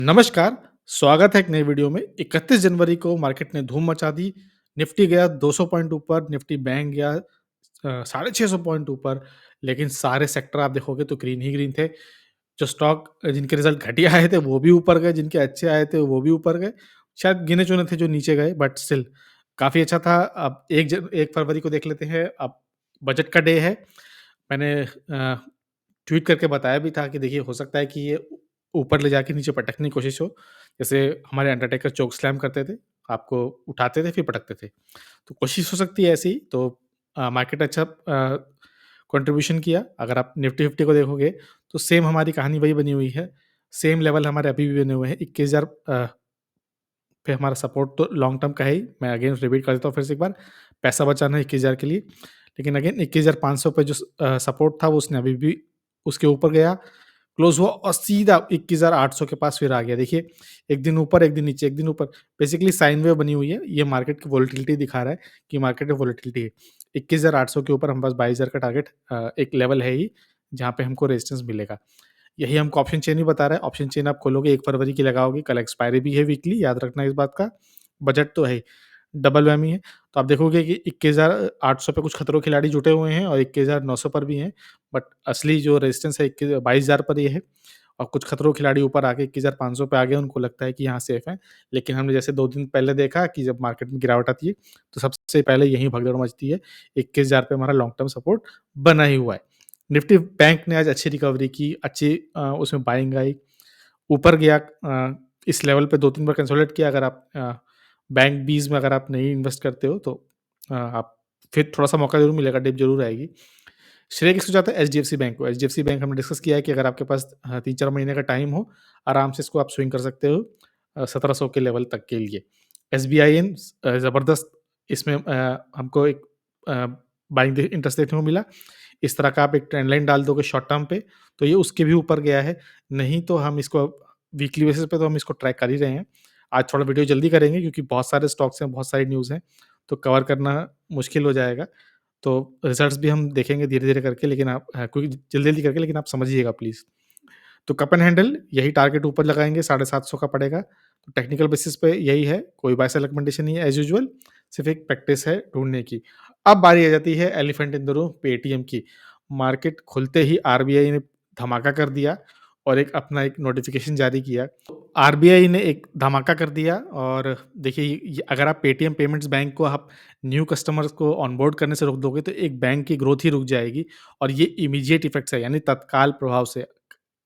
नमस्कार, स्वागत है एक नई वीडियो में। 31 जनवरी को मार्केट ने धूम मचा दी। निफ्टी गया 200 पॉइंट ऊपर, निफ्टी बैंक गया 650 पॉइंट ऊपर, लेकिन सारे सेक्टर आप देखोगे तो ग्रीन ही ग्रीन थे। जो स्टॉक जिनके रिज़ल्ट घटिया आए थे वो भी ऊपर गए, जिनके अच्छे आए थे वो भी ऊपर गए। शायद गिने-चुने थे जो नीचे गए बट स्टिल काफ़ी अच्छा था। अब 1 फरवरी को देख लेते हैं। अब बजट का डे है। मैंने ट्वीट करके बताया भी था कि देखिए हो सकता है कि ये ऊपर ले जाके नीचे पटकने की कोशिश हो। जैसे हमारे अंडरटेकर चोक स्लैम करते थे, आपको उठाते थे फिर पटकते थे। तो कोशिश हो सकती है ऐसी। तो मार्केट अच्छा कंट्रीब्यूशन किया। अगर आप निफ्टी 50 को देखोगे तो सेम हमारी कहानी वही बनी हुई है। सेम लेवल हमारे अभी भी बने हुए हैं। 21,000 पे हमारा सपोर्ट तो लॉन्ग टर्म का है ही। मैं अगेन रिपीट कर देता हूँ फिर से एक बार, पैसा बचाना है 21,000 के लिए। लेकिन अगेन 21,500 पे जो सपोर्ट था वो उसने अभी भी उसके ऊपर गया, क्लोज़ हुआ और सीधा 21,800 के पास फिर आ गया। देखिए, एक दिन ऊपर, एक दिन नीचे, एक दिन ऊपर, बेसिकली साइन वेव बनी हुई है। ये मार्केट की वोलेटिलिटी दिखा रहा है कि मार्केट में वोलेटिलिटी है। 21,800 के ऊपर हमारे पास 22,000 का टारगेट एक लेवल है ही, जहाँ पे हमको रेजिस्टेंस मिलेगा। यही हमको ऑप्शन चेन भी बता रहा है। ऑप्शन चेन आप खोलोगे 1 फरवरी की लगाओगे, कल एक्सपायरी भी है वीकली, याद रखना इस बात का। बजट तो है ही, डबल व्hammy है। तो आप देखोगे कि 21,800 पे कुछ खतरों खिलाड़ी जुटे हुए हैं और 21,900 पर भी हैं। बट असली जो रेजिस्टेंस है 22,000 पर ही है और कुछ खतरों खिलाड़ी ऊपर आके 21,500 पे आ गए, उनको लगता है कि यहाँ सेफ है। लेकिन हमने जैसे 2 दिन पहले देखा कि जब मार्केट में गिरावट आती है, तो सबसे पहले यहीं भगदड़ मचती है। 21,000 पे हमारा लॉन्ग टर्म सपोर्ट बना ही हुआ है। निफ्टी बैंक ने आज अच्छी रिकवरी की, अच्छी उसमें बाइंग आई, ऊपर गया इस लेवल पे 2-3 बार कंसोलिडेट किया। अगर आप बैंक 20 में अगर आप नहीं इन्वेस्ट करते हो तो आप फिर थोड़ा-सा मौका ज़रूर मिलेगा, डिप ज़रूर आएगी। श्रेय किसको जाता है? एचडीएफसी बैंक को। एचडीएफसी बैंक हमने डिस्कस किया है कि अगर आपके पास 3-4 महीने का टाइम हो, आराम से इसको आप स्विंग कर सकते हो 1700 के लेवल तक के लिए। एसबीआईएन ज़बरदस्त इसमें हमको एक अ, बाइंग इंटरेस्ट देखने को मिला। इस तरह का आप एक ट्रेंड लाइन डाल दोगे शॉर्ट टर्म पे, तो ये उसके भी ऊपर गया है। नहीं तो हम इसको वीकली बेसिस पे तो हम इसको ट्रैक कर ही रहे हैं। आज थोड़ा वीडियो जल्दी करेंगे क्योंकि बहुत सारे स्टॉक्स हैं, बहुत सारी न्यूज़ हैं, तो कवर करना मुश्किल हो जाएगा। तो रिजल्ट्स भी हम देखेंगे धीरे-धीरे करके, लेकिन आप क्योंकि जल्दी-जल्दी करके, लेकिन आप समझिएगा प्लीज़। तो कप एंड हैंडल यही टारगेट ऊपर लगाएँगे, 750 का पड़ेगा। तो टेक्निकल बेसिस पे यही है, कोई बाय सेल रिकमेंडेशन नहीं है एज़ यूजुअल, सिर्फ़ एक प्रैक्टिस है ढूँढने की। अब बारी आ जाती है elephant in the room, Paytm की। मार्केट खुलते ही आरबीआई ने धमाका कर दिया और एक अपना एक नोटिफ़िकेशन जारी किया। आरबीआई ने एक धमाका कर दिया और देखिए ये अगर आप पेटीएम पेमेंट्स बैंक को आप न्यू कस्टमर्स को ऑनबोर्ड करने से रोक दोगे तो एक बैंक की ग्रोथ ही रुक जाएगी और ये इमीडिएट इफ़ेक्ट्स है, यानी तत्काल प्रभाव से।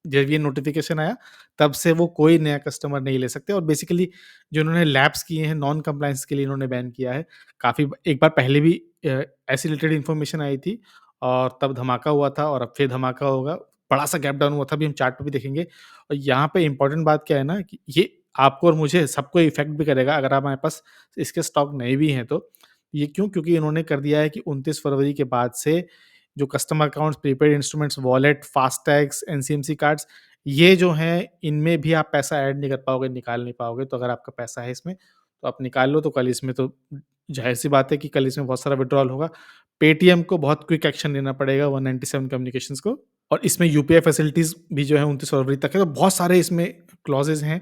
जब ये नोटिफ़िकेशन आया, तब से वो कोई नया कस्टमर नहीं ले सकते और बेसिकली जो इन्होंने लैप्स किए हैं, नॉन कंप्लायंस के लिए इन्होंने बैन किया है। काफ़ी एक बार पहले भी ऐसी रिलेटेड इन्फॉर्मेशन आई थी और तब धमाका हुआ था और अब फिर धमाका होगा। बड़ा-सा गैप डाउन हुआ था, अभी हम चार्ट पे भी देखेंगे और यहाँ पे इम्पोर्टेंट बात क्या है ना कि ये आपको और मुझे सबको इफ़ेक्ट भी करेगा अगर हमारे पास इसके स्टॉक नहीं भी हैं तो। ये क्यों? क्योंकि इन्होंने कर दिया है कि 29 फरवरी के बाद से जो customer accounts, prepaid instruments, wallet, फास्टैग्स, NCMC cards, ये जो हैं, इनमें भी आप पैसा ऐड नहीं कर पाओगे, निकाल नहीं पाओगे। तो अगर आपका पैसा है इसमें, तो आप निकाल लो, तो कल इसमें तो ज़ाहिर-सी बात है कि कल इसमें बहुत सारा विथड्रॉल होगा। पेटीएम को बहुत क्विक एक्शन लेना पड़ेगा 197 कम्युनिकेशंस को और इसमें यूपीआई फैसिलिटीज़ भी जो है 29 फरवरी तक है, तो बहुत सारे इसमें क्लॉज़ेज़ हैं।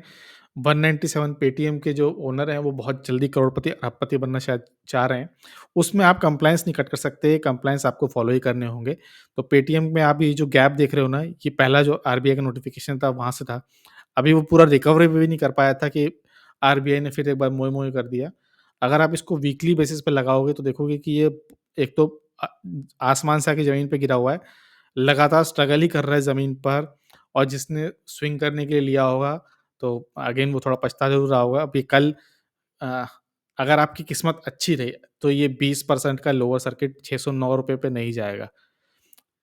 197 पेटीएम के जो ओनर हैं, वो बहुत जल्दी करोड़पति, अरबपति बनना शायद चाह रहे हैं। उसमें आप कंप्लायंस नहीं कट कर सकते, कंप्लायंस आपको फॉलो ही करने होंगे। तो पेटीएम में आप ये जो गैप देख रहे हो ना, ये पहला जो आरबीआई का नोटिफ़िकेशन था, वहाँ से था। अभी वो पूरा रिकवरी भी नहीं कर पाया था कि आरबीआई ने फिर एक बार मोए-मोए कर दिया। अगर आप इसको वीकली बेसिस पे लगाओगे, तो देखोगे कि ये एक तो अ, आसमान से आके ज़मीन पे गिरा हुआ है। लगातार स्ट्रगल ही कर रहा है ज़मीन पर और जिसने स्विंग करने के लिए लिया होगा, तो अगेन वो थोड़ा पछता ज़रूर रहा होगा। अभी कल अ, अगर आपकी किस्मत अच्छी रही, तो ये 20% का लोअर सर्किट ₹609 पे नहीं जाएगा।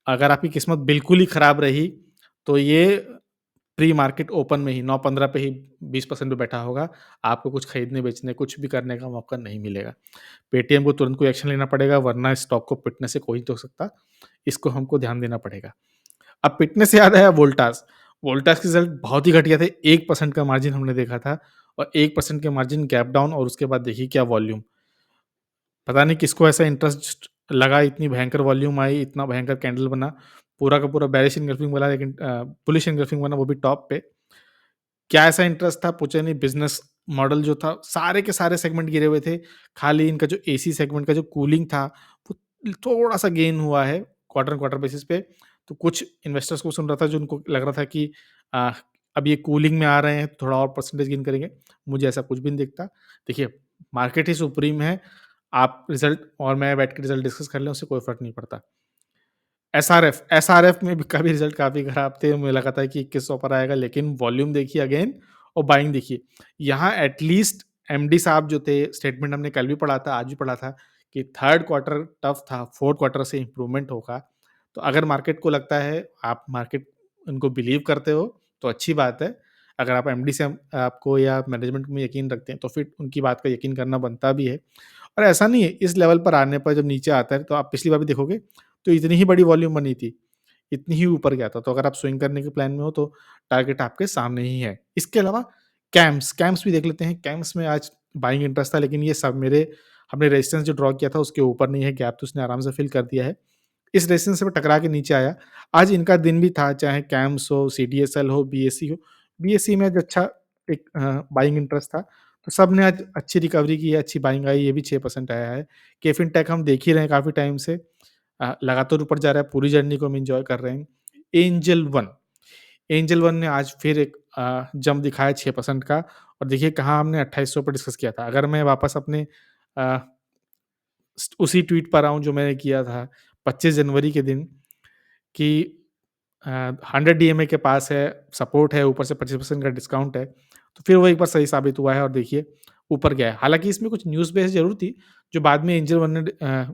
अगर आपकी किस्मत बिल्कुल ही खराब रही, तो ये प्री मार्केट ओपन में ही 9-15 पे ही 20% पे बैठा होगा। आपको कुछ खरीदने-बेचने, कुछ भी करने का मौका नहीं मिलेगा। पेटीएम को तुरंत कोई एक्शन लेना पड़ेगा, वरना स्टॉक को पिटने से कोई नहीं रोक सकता। इसको हमको ध्यान देना पड़ेगा। अब पिटने से याद आया वोल्टास। वोल्टास के रिज़ल्ट बहुत ही घटिया थे, 1% का मार्जिन हमने देखा था और 1% के मार्जिन गैप डाउन और उसके बाद देखिए क्या वॉल्यूम। पता नहीं किसको ऐसा इंटरेस्ट लगा, इतनी भयंकर वॉल्यूम आई, इतना भयंकर कैंडल बना। पूरा का पूरा बेयरिश एनगल्फिंग वाला, लेकिन बुलिश एनगल्फिंग बना, वो भी टॉप पे। क्या ऐसा इंटरेस्ट था पूछे नहीं, बिज़नेस मॉडल जो था सारे के सारे सेगमेंट गिरे हुए थे। खाली इनका जो एसी सेगमेंट का जो कूलिंग था, वो थोड़ा-सा गेन हुआ है क्वार्टर ऑन क्वार्टर बेसिस पे। तो कुछ इन्वेस्टर्स को सुन रहा था जो उनको लग रहा था कि अ, अब ये कूलिंग में आ रहे हैं, थोड़ा और परसेंटेज गेन करेंगे। मुझे ऐसा कुछ भी नहीं दिखता। देखिए, मार्केट ही सुप्रीम है। आप रिज़ल्ट और मैं बैठ के रिज़ल्ट डिस्कस कर लें, उससे कोई फ़र्क नहीं पड़ता। एसआरएफ में भी कभी रिज़ल्ट काफ़ी खराब थे। मुझे लगा था कि 2100 पर आएगा, लेकिन वॉल्यूम देखिए अगेन और बाइंग देखिए। यहाँ एटलीस्ट एमडी साहब जो थे, स्टेटमेंट हमने कल भी पढ़ा था, आज भी पढ़ा था कि थर्ड क्वार्टर टफ था, फोर्थ क्वार्टर से इंप्रूवमेंट होगा। तो अगर मार्केट को लगता है, आप मार्केट उनको बिलीव करते हो, तो अच्छी बात है। अगर आप एमडी से आपको या मैनेजमेंट में यकीन रखते हैं, तो फिर उनकी बात का यकीन करना बनता भी है। और ऐसा नहीं है, इस लेवल पर आने पर जब नीचे आता है, तो आप पिछली बार भी देखोगे, तो इतनी ही बड़ी वॉल्यूम बनी थी, इतनी ही ऊपर गया था। तो अगर आप स्विंग करने के प्लान में हो, तो टारगेट आपके सामने ही है। इसके अलावा कैम्स भी देख लेते हैं। कैम्स में आज बाइंग इंटरेस्ट था, लेकिन ये सब मेरे हमने रेजिस्टेंस जो ड्रॉ किया था, उसके ऊपर नहीं है, गैप तो उसने आराम से फिल कर दिया है। इस रेजिस्टेंस से वो टकरा के नीचे आया। आज इनका दिन भी था, चाहे कैम्स हो, सीडीएसएल हो, बीएसई हो। बीएसई में आज अच्छा एक बाइंग इंटरेस्ट था, तो सबने आज अच्छी रिकवरी की है, अच्छी बाइंग आई, ये भी 6% आया है। केफिन टेक हम देख ही रहे हैं काफ़ी टाइम से, लगातार ऊपर जा रहा है, पूरी जर्नी को हम एन्जॉय कर रहे हैं। एंजल वन एंजल वन ने आज फिर एक जंप दिखाया 6% का, और देखिए कहाँ हमने 2800 पे डिस्कस किया था। अगर मैं वापस अपने अ, उसी ट्वीट पर आऊँ जो मैंने किया था 25 जनवरी के दिन कि 100 डीएमए के पास है, सपोर्ट है, ऊपर से 25% का डिस्काउंट है, तो फिर वो एक बार सही साबित हुआ है और देखिए ऊपर गया है। हालाँकि इसमें कुछ न्यूज़ बेस ज़रूर थी, जो बाद में एंजल वन ने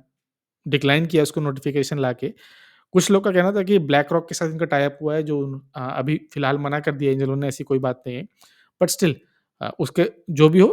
डिक्लाइन किया उसको नोटिफ़िकेशन लाके। कुछ लोग का कहना था कि ब्लैक रॉक के साथ इनका टाई अप हुआ है, जो अभी फ़िलहाल मना कर दिया एंजल वन ने, ऐसी कोई बात नहीं है। बट स्टिल उसके जो भी हो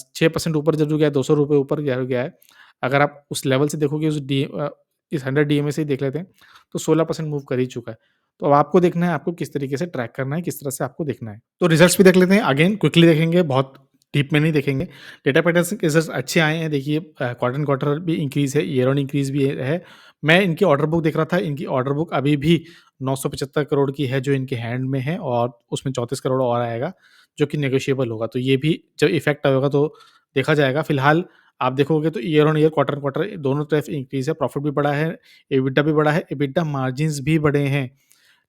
6% ऊपर ज़रूर गया है, ₹200 ऊपर गया गया है। अगर आप उस लेवल से देखोगे, इस 100 डीएमए से ही देख लेते हैं, तो 16% मूव कर ही चुका है। तो अब आपको देखना है, आपको किस तरीके से ट्रैक करना है, किस तरह से आपको देखना है। तो रिज़ल्ट्स भी देख लेते हैं, अगेन क्विकली देखेंगे, बहुत डीप में नहीं देखेंगे। डेटा पैटर्न्स के रिज़ल्ट्स अच्छे आए हैं, देखिए क्वार्टर ऑन क्वार्टर भी इंक्रीज़ है, ईयर ऑन इंक्रीज़ भी है। मैं इनकी ऑर्डर बुक देख रहा था, इनकी ऑर्डर बुक अभी भी 975 करोड़ की है जो इनके हैंड में है, और उसमें 34 करोड़ और आएगा, जो कि नेगोशिएबल होगा। तो ये भी जब इफ़ेक्ट होगा तो देखा जाएगा। फिलहाल आप देखोगे तो year on year, quarter on quarter दोनों तरफ इंक्रीज़ है, प्रॉफिट भी बढ़ा है, एबिटा भी बढ़ा है, एबिटा मार्जिन्स भी बढ़े हैं।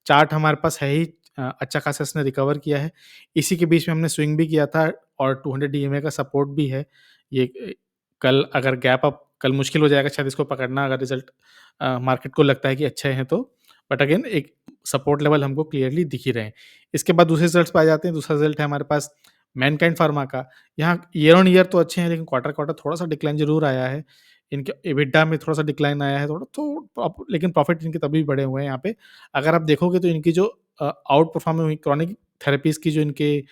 चार्ट हमारे पास है ही, अच्छा खासा इसने रिकवर किया है। इसी के बीच में हमने स्विंग भी किया था, और 200 डीएमए का सपोर्ट भी है। ये कल अगर गैप अप, कल मुश्किल हो जाएगा शायद इसको पकड़ना, अगर रिज़ल्ट मार्केट को लगता है कि अच्छे हैं तो। बट अगेन एक सपोर्ट लेवल हमको क्लियरली दिख ही रहे हैं। इसके बाद दूसरे रिज़ल्ट्स पे आ जाते हैं। दूसरा रिज़ल्ट है हमारे पास मैनकाइंड फार्मा का। यहाँ ईयर ऑन ईयर तो अच्छे हैं, लेकिन क्वार्टर-क्वार्टर थोड़ा-सा डिक्लाइन ज़रूर आया है। इनके एबिटा में थोड़ा-सा डिक्लाइन आया है, थोड़ा तो लेकिन प्रॉफिट इनके तभी बढ़े हुए हैं यहाँ पे। अगर आप देखोगे तो इनकी जो आउट परफॉर्मिंग हुई क्रॉनिक थेरेपीज़ की जो इनके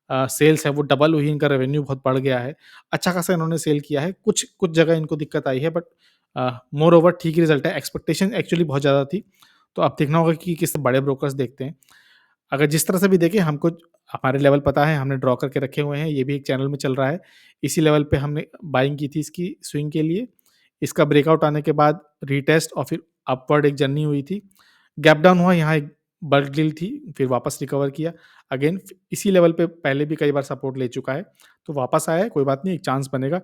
सेल्स है, वो डबल हुई, इनका रेवेन्यू बहुत बढ़ गया है। अच्छा खासा इन्होंने सेल किया है। कुछ कुछ जगह इनको दिक्कत आई है, बट मोर ओवर ठीक ही रिज़ल्ट है। एक्सपेक्टेशन एक्चुअली बहुत ज़्यादा थी। तो अब देखना होगा कि किस बड़े ब्रोकर्स देखते हैं। अगर जिस तरह से भी देखें, हमको हमारे लेवल पता है, हमने ड्रॉ करके रखे हुए हैं, ये भी एक चैनल में चल रहा है। इसी लेवल पे हमने बाइंग की थी इसकी स्विंग के लिए। इसका ब्रेकआउट आने के बाद रीटेस्ट और फिर अपवर्ड एक जर्नी हुई थी। गैप डाउन हुआ, यहाँ एक बल्क डील थी, फिर वापस रिकवर किया। अगेन इसी लेवल पे पहले भी कई बार सपोर्ट ले चुका है, तो वापस आया है, कोई बात नहीं, एक चांस बनेगा।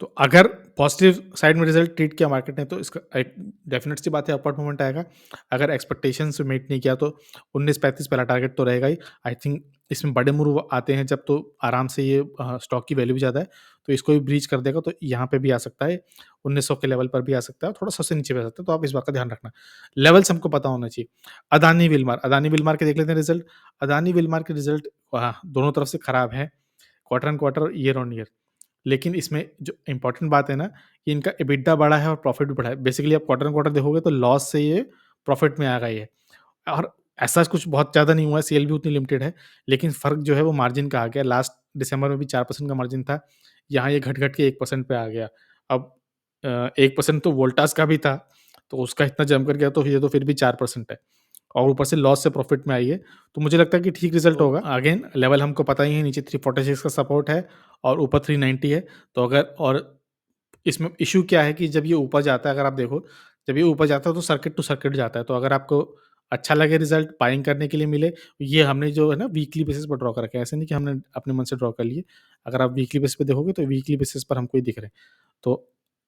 तो अगर पॉजिटिव साइड में रिजल्ट ट्रीट किया मार्केट ने, तो इसका एक डेफिनेट सी बात है, अपवर्ड मूवमेंट आएगा। अगर एक्सपेक्टेशंस मीट नहीं किया, तो 1935 पहला टारगेट तो रहेगा ही। आई थिंक इसमें बड़े मूव आते हैं जब, तो आराम से ये स्टॉक की वैल्यू भी ज़्यादा है, तो इसको भी ब्रीच कर देगा, तो यहाँ पे भी आ सकता है, 1900 के लेवल पर भी आ सकता है, थोड़ा सा उससे नीचे भी आ सकता है। तो आप इस बात का ध्यान रखना, लेवल्स हमको पता होना चाहिए। अदानी विलमार के देख लेते हैं रिजल्ट। अदानी विलमार के रिजल्ट दोनों तरफ से खराब है, quarter on quarter, year on year. लेकिन इसमें जो इम्पोर्टेंट बात है ना, कि इनका एबिटा बढ़ा है और प्रॉफिट भी बढ़ा है। बेसिकली आप क्वार्टर ऑन क्वार्टर देखोगे, तो लॉस से ये प्रॉफिट में आ गई है, और ऐसा कुछ बहुत ज़्यादा नहीं हुआ है, सेल भी उतनी लिमिटेड है, लेकिन फ़र्क जो है वो मार्जिन का आ गया। लास्ट दिसंबर में भी 4% का मार्जिन था, यहाँ ये घट-घट के 1% पे आ गया। अब 1% तो वोल्टास का भी था, तो उसका इतना जम कर गया, तो ये तो फिर भी 4% है, और ऊपर से लॉस से प्रॉफिट में आई है। तो मुझे लगता है कि ठीक रिज़ल्ट होगा। अगेन लेवल हमको पता ही है, नीचे 346 का सपोर्ट है और ऊपर 390 है। तो अगर, और इसमें इश्यू क्या है कि जब ये ऊपर जाता है, अगर आप देखो, जब ये ऊपर जाता है तो सर्किट टू सर्किट जाता है। तो अगर आपको अच्छा लगे रिज़ल्ट, बाइंग करने के लिए मिले, ये हमने जो है ना वीकली बेसिस पर ड्रॉ कर रखा है। ऐसा नहीं कि हमने अपने मन से ड्रॉ कर लिए। अगर आप वीकली बेसिस पे देखोगे तो वीकली बेसिस पर हमको ये दिख रहे हैं। तो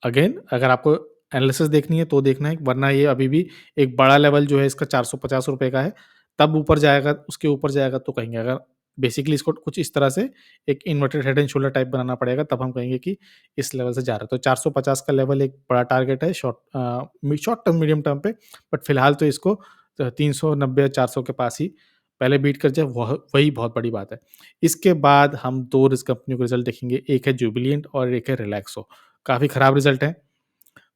अगेन अगर आपको एनालिसिस देखनी है तो देखना है, वरना ये अभी भी एक बड़ा लेवल जो है इसका ₹450 का है, तब ऊपर जाएगा, उसके ऊपर जाएगा तो कहेंगे। अगर बेसिकली इसको कुछ इस तरह से एक inverted head and shoulder type बनाना पड़ेगा, तब हम कहेंगे कि इस लेवल से जा रहा है। तो 450 का लेवल एक बड़ा टारगेट है शॉर्ट टर्म, मीडियम टर्म पे, बट फिलहाल तो इसको 390 या 400 के पास ही पहले बीट कर जाए, वही बहुत बड़ी बात है। इसके बाद हम 2 रिस्क कंपनियों के रिज़ल्ट देखेंगे, एक है जुबिलिएंट और एक है रिलैक्सो। काफ़ी खराब रिज़ल्ट हैं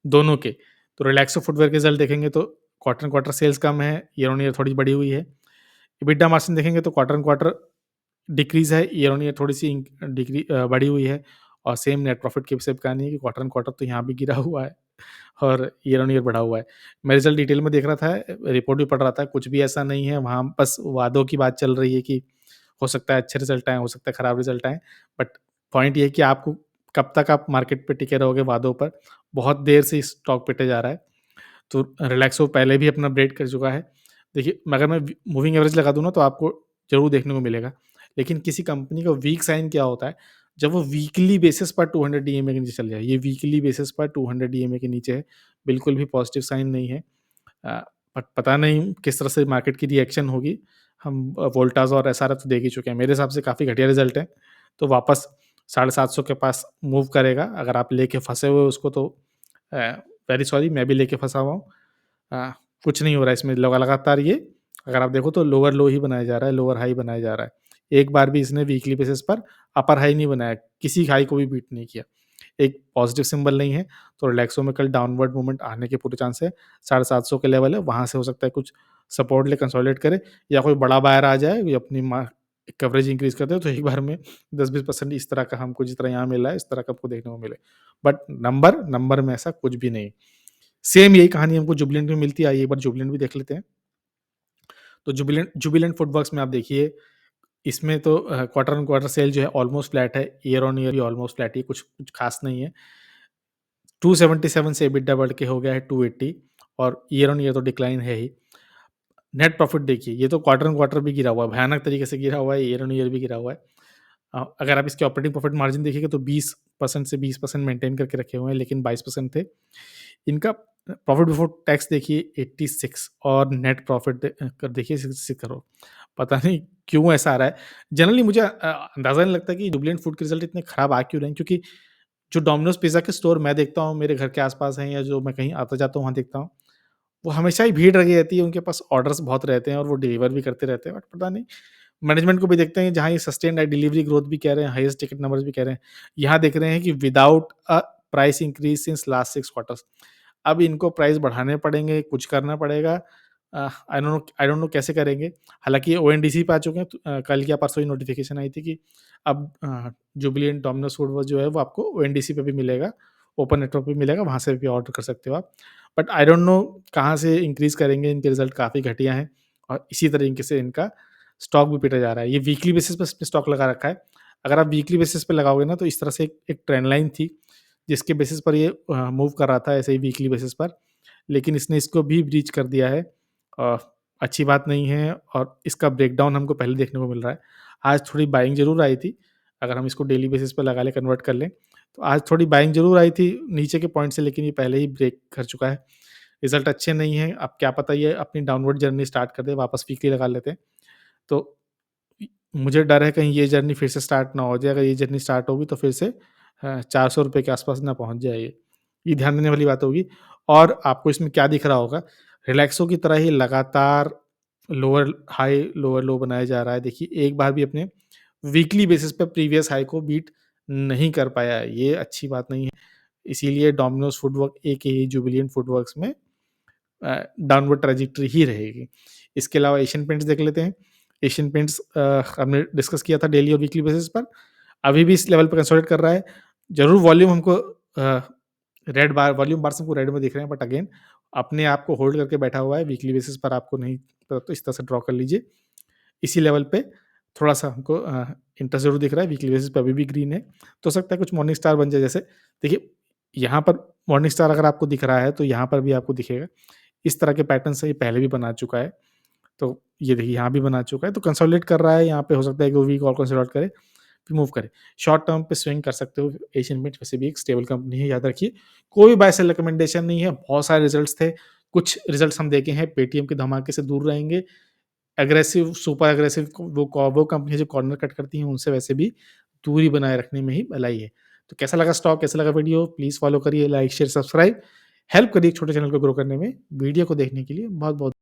दोनों के। तो रिलैक्सो फुटवियर के रिज़ल्ट देखेंगे तो क्वार्टर ऑन क्वार्टर सेल्स कम है, ईयर ऑन ईयर थोड़ी बढ़ी हुई है। एबिटा मार्जिन देखेंगे तो क्वार्टर ऑन क्वार्टर डिक्रीज़ है, ईयर ऑन ईयर थोड़ी-सी बढ़ी हुई है, और सेम नेट प्रॉफिट की भी सेम कहानी है कि क्वार्टर ऑन क्वार्टर तो यहाँ भी गिरा हुआ है और ईयर ऑन ईयर बढ़ा हुआ है। मैं रिज़ल्ट डिटेल में देख रहा था, रिपोर्ट भी पढ़ रहा था, कुछ भी ऐसा नहीं है, वहाँ बस वादों की बात चल रही है कि हो सकता है अच्छे रिज़ल्ट आएँ, हो सकता है खराब रिज़ल्ट आएँ, बट पॉइंट ये है कि आपको कब तक आप मार्केट पे टिके रहोगे वादों पर। बहुत देर से स्टॉक पिटे जा रहा है, तो रिलैक्सो पहले भी अपना ब्रेक कर चुका है। देखिए, अगर मैं मूविंग एवरेज लगा दूँ ना तो आपको ज़रूर देखने को मिलेगा, लेकिन किसी कंपनी का वीक साइन क्या होता है, जब वो वीकली बेसिस पर 200 डीएमए के नीचे चले जाए। ये वीकली बेसिस पर 200 डीएमए के नीचे है, बिल्कुल भी पॉजिटिव साइन नहीं है। अ, बट पता नहीं किस तरह से मार्केट की रिएक्शन होगी। हम वोल्टास और एसआरएफ तो देख ही चुके हैं। मेरे हिसाब से काफ़ी घटिया रिज़ल्ट है, तो वापस 750 के पास मूव करेगा। अगर आप लेके फँसे हुए हो उसको तो अ, वेरी सॉरी, मैं भी लेके फँसा हुआ हूँ। अ, कुछ नहीं हो रहा है इसमें, लगातार ये अगर आप देखो तो लोअर लो ही बनाया जा रहा है, लोअर हाई बनाया जा रहा है। एक बार भी इसने वीकली बेसिस पर अपर हाई नहीं बनाया, किसी हाई को भी बीट नहीं किया। एक पॉजिटिव सिंबल नहीं है, तो रिलैक्सो में कल डाउनवर्ड मूवमेंट आने के पूरे चांस है। 750 के लेवल है, वहाँ से हो सकता है कुछ सपोर्ट ले कंसोलिडेट करे, या कोई बड़ा बायर आ जाए, ये अपनी कवरेज इंक्रीज़ कर दे, तो एक बार में 10-20% इस तरह का हमको जिस तरह यहाँ मिल रहा है, इस तरह का आपको देखने को मिले। बट नंबर में ऐसा कुछ भी नहीं। सेम यही कहानी हमको जुबिलेंट में मिलती है, आइए एक बार जुबिलेंट भी देख लेते हैं। तो जुबिलेंट जुबिलेंट फूडवर्क्स में आप देखिए, इसमें तो क्वार्टर ऑन क्वार्टर सेल जो है ऑलमोस्ट फ्लैट है, ईयर ऑन ईयर भी ऑलमोस्ट फ्लैट ही है, कुछ कुछ खास नहीं है। 277 से एबिटा बढ़ के हो गया है 280, और ईयर ऑन ईयर तो डिक्लाइन है ही। नेट प्रॉफिट देखिए, ये तो क्वार्टर ऑन क्वार्टर भी गिरा हुआ है, भयानक तरीके से गिरा हुआ है, ईयर ऑन ईयर भी गिरा हुआ है। अगर आप इसके ऑपरेटिंग प्रॉफिट मार्जिन देखिएगा तो 20% से 20% मेंटेन करके रखे हुए हैं, लेकिन 22% थे। इनका प्रॉफिट बिफोर टैक्स देखिए 86, और नेट प्रॉफिट कर देखिए 66 करोड़। पता नहीं क्यों ऐसा आ रहा है? जनरली मुझे अंदाज़ा नहीं लगता कि जुबिलेंट फूड के रिज़ल्ट इतने खराब आ क्यों रहे हैं, क्योंकि जो डोमिनोज़ पिज़्ज़ा के स्टोर मैं देखता हूँ, मेरे घर के आस-पास हैं, या जो मैं कहीं आता-जाता हूँ वहाँ देखता हूँ, वो हमेशा ही भीड़ लगी रहती है, उनके पास ऑर्डर्स बहुत रहते हैं और वो डिलीवर भी करते रहते हैं, बट पता नहीं मैनेजमेंट को भी देखते हैं, जहाँ ये सस्टेन्ड है, डिलीवरी ग्रोथ भी कह रहे हैं, हाईएस्ट टिकट नंबर्स भी कह रहे हैं। यहाँ देख रहे हैं कि without price increase since last 6 quarters. अब इनको प्राइस बढ़ाने पड़ेंगे, कुछ करना पड़ेगा। आई डोंट नो कैसे करेंगे। हालाँकि ये ओएनडीसी पे आ चुके हैं, तो कल या परसों ही नोटिफ़िकेशन आई थी कि अब जुबिलेंट डोमिनोज़ फूड वो जो है वो आपको ओएनडीसी पे भी मिलेगा, ओपन नेटवर्क पे मिलेगा, वहाँ से भी ऑर्डर कर सकते हो आप। बट आई डोंट नो कहाँ से इंक्रीज़ करेंगे, इनके रिज़ल्ट काफ़ी घटिया हैं, और इसी तरीके से इनका स्टॉक भी पीटा जा रहा है। ये वीकली बेसिस पे इसने स्टॉक लगा रखा है। अगर आप वीकली बेसिस पे लगाओगे ना तो इस तरह से एक ट्रेंड लाइन थी, जिसके बेसिस पर ये मूव कर रहा था ऐसे ही वीकली बेसिस पर। लेकिन इसने इसको भी ब्रीच कर दिया है। अ, अच्छी बात नहीं है, और इसका ब्रेकडाउन हमको पहले देखने को मिल रहा है। आज थोड़ी बाइंग ज़रूर आई थी, अगर हम इसको डेली बेसिस पे लगा लें, कन्वर्ट कर लें, तो आज थोड़ी बाइंग ज़रूर आई थी नीचे के पॉइंट से, लेकिन ये पहले ही ब्रेक कर चुका है। रिज़ल्ट अच्छे नहीं हैं, अब क्या पता ये अपनी डाउनवर्ड जर्नी स्टार्ट कर दे, वापस वीकली लगा लेते हैं। तो इ मुझे डर है कहीं ये जर्नी फिर से स्टार्ट ना हो जाए, अगर ये जर्नी स्टार्ट होगी तो फिर से ₹400 के आस-पास ना पहुँच जाए ये। ये ध्यान देने वाली बात होगी। और आपको इसमें क्या दिख रहा होगा, रिलैक्सो की तरह ही लगातार लोअर हाई, लोअर लो बनाया जा रहा है। देखिए, एक बार भी अपने वीकली बेसिस पे प्रीवियस हाई को बीट नहीं कर पाया है, ये अच्छी बात नहीं है। इसीलिए डोमिनोज़ फूडवर्क एकेए जुबिलेंट फूडवर्क्स में डाउनवर्ड ट्रैजेक्टरी ही रहेगी। इसके अलावा एशियन पेंट्स देख लेते हैं। एशियन पेंट्स हमने डिस्कस किया था डेली और वीकली बेसिस पर। अभी भी इस लेवल पे कंसोलिडेट कर रहा है। ज़रूर वॉल्यूम हमको रेड बार वॉल्यूम बार्स हमको रेड में दिख रहे हैं, बट अगेन अपने आप को होल्ड करके बैठा हुआ है। वीकली बेसिस पर आपको नहीं तो इस तरह से ड्रॉ कर लीजिए। इसी लेवल पे थोड़ा-सा हमको इंटरेस्ट ज़रूर दिख रहा है। वीकली बेसिस पे अभी भी ग्रीन है। तो हो सकता है कुछ मॉर्निंग स्टार बन जाए, जैसे देखिए यहाँ पर मॉर्निंग स्टार अगर आपको दिख रहा है, तो यहाँ पर भी आपको दिखेगा। इस तरह के पैटर्न से ये पहले भी बना चुका है। तो ये देखिए यहाँ भी बना चुका है, तो कंसोलिडेट कर रहा है, यहाँ पे हो सकता है कि वो वीक और कंसोलिडेट करे, फिर मूव करे। शॉर्ट टर्म पे स्विंग कर सकते हो, एशियन पेंट्स वैसे भी एक स्टेबल कंपनी है, याद रखिए। कोई भी बाय सेल रिकमेंडेशन नहीं है, बहुत सारे रिजल्ट्स थे, कुछ रिजल्ट्स हम देखे हैं, पेटीएम के धमाके से दूर रहेंगे, एग्रेसिव, सुपर एग्रेसिव वो कंपनी जो कॉर्नर कट करती हैं, उनसे वैसे भी दूरी बनाए रखने में ही भलाई है। तो कैसा लगा स्टॉक, कैसा लगा वीडियो? प्लीज़ फॉलो करिए, लाइक, शेयर, सब्सक्राइब, हेल्प करिए छोटे चैनल को ग्रो करने में। वीडियो को देखने के लिए बहुत-बहुत